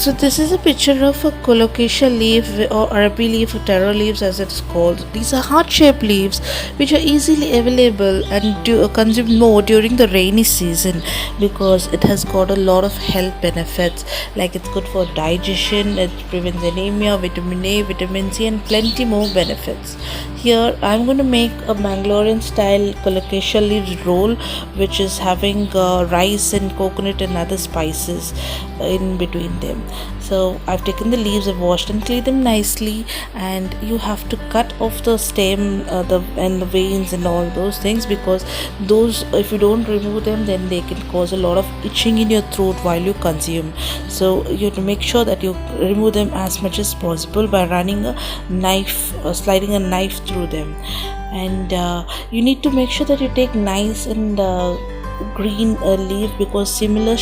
So this is a picture of a Colocasia leaf or Arabi leaf or taro leaves as it's called. These are heart-shaped leaves which are easily available and consumed more during the rainy season because it has got a lot of health benefits, like it's good for digestion, it prevents anemia, vitamin A, vitamin C and plenty more benefits. Here I'm going to make a Mangalorean style Colocasia leaves roll which is having rice and coconut and other spices in between them. So I've taken the leaves, I've washed and cleaned them nicely, and you have to cut off the stem and the veins and all those things, because those, if you don't remove them, then they can cause a lot of itching in your throat while you consume. So you have to make sure that you remove them as much as possible by running a knife or sliding a knife through them. And you need to make sure that you take nice and green leaf, because similar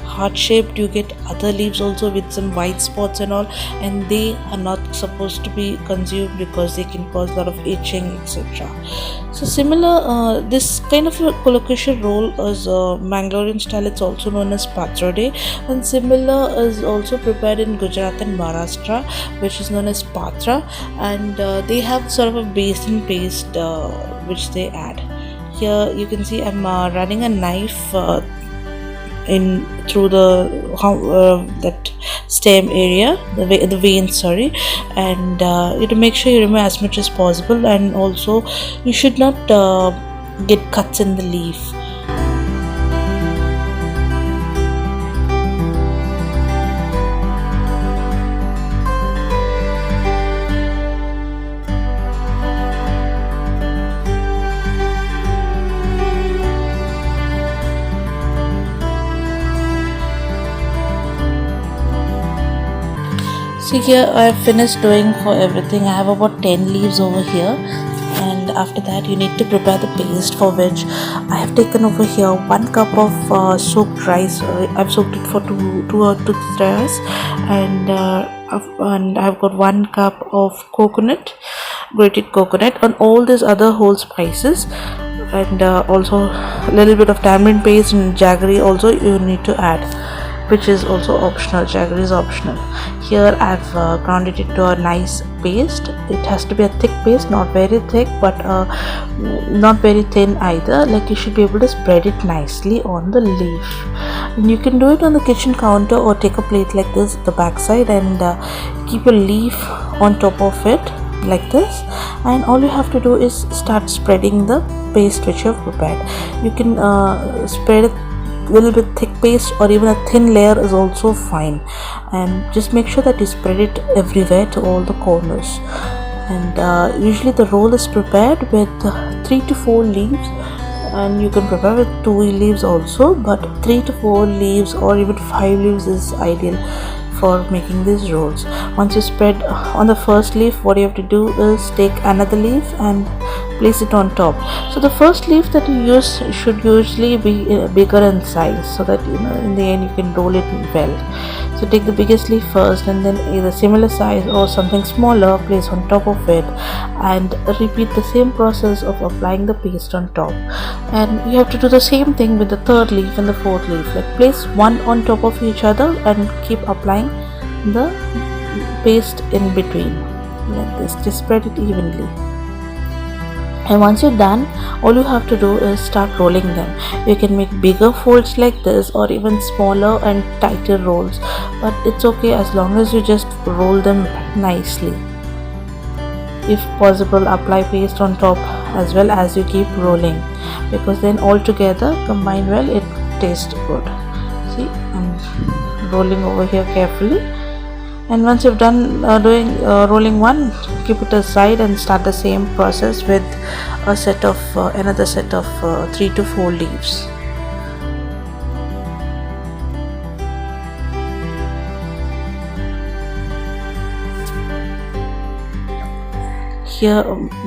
heart shaped you get other leaves also with some white spots and all, and they are not supposed to be consumed because they can cause a lot of itching, etc. So similar this kind of a Colocasia roll is Mangalorean style. It's also known as Pathrode, and similar is also prepared in Gujarat and Maharashtra, which is known as Patra, and they have sort of a basin paste which they add. Here you can see I'm running a knife in through the that stem area, the vein, sorry, and you have to make sure you remove as much as possible, and also you should not get cuts in the leaf. So here I have finished doing for everything. I have about 10 leaves over here, and after that you need to prepare the paste, for which I have taken over here 1 cup of soaked rice. I've soaked it for 2 or 2 hours, and I've got 1 cup of coconut, grated coconut, and all these other whole spices, and also a little bit of tamarind paste and jaggery also you need to add, which is also optional. Jaggery is optional. Here I've grounded it to a nice paste. It has to be a thick paste, not very thick but not very thin either. Like, you should be able to spread it nicely on the leaf, and you can do it on the kitchen counter or take a plate like this, the back side, and keep a leaf on top of it like this, and all you have to do is start spreading the paste which you have prepared. You can spread it little bit thick paste, or even a thin layer is also fine, and just make sure that you spread it everywhere to all the corners. And usually the roll is prepared with 3 to 4 leaves, and you can prepare with 2 leaves also, but 3 to 4 leaves or even 5 leaves is ideal for making these rolls. Once you spread on the first leaf, what you have to do is take another leaf and place it on top. So the first leaf that you use should usually be bigger in size, so that in the end you can roll it well. So take the biggest leaf first, and then either similar size or something smaller place on top of it, and repeat the same process of applying the paste on top. And you have to do the same thing with the third leaf and the fourth leaf. Like, place one on top of each other and keep applying the paste in between like this. Just spread it evenly. And once you're done, all you have to do is start rolling them. You can make bigger folds like this, or even smaller and tighter rolls, but it's okay as long as you just roll them nicely. If possible, apply paste on top as well as you keep rolling, because then all together combined well, it tastes good. See, I'm rolling over here carefully. And once you've done doing rolling one, keep it aside and start the same process with a set of another set of 3 to 4 leaves. Here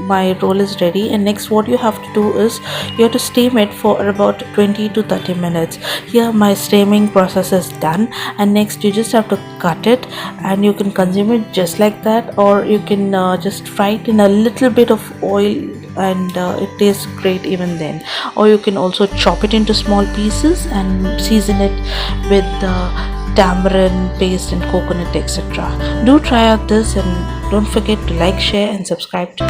my roll is ready, and next what you have to do is you have to steam it for about 20 to 30 minutes. Here my steaming process is done, and next you just have to cut it, and you can consume it just like that, or you can just fry it in a little bit of oil, and it tastes great even then. Or you can also chop it into small pieces and season it with tamarind paste and coconut, etc. Do try out this and don't forget to like, share and subscribe to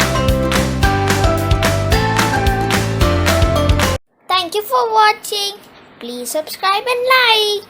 Thank you for watching. Please subscribe and like.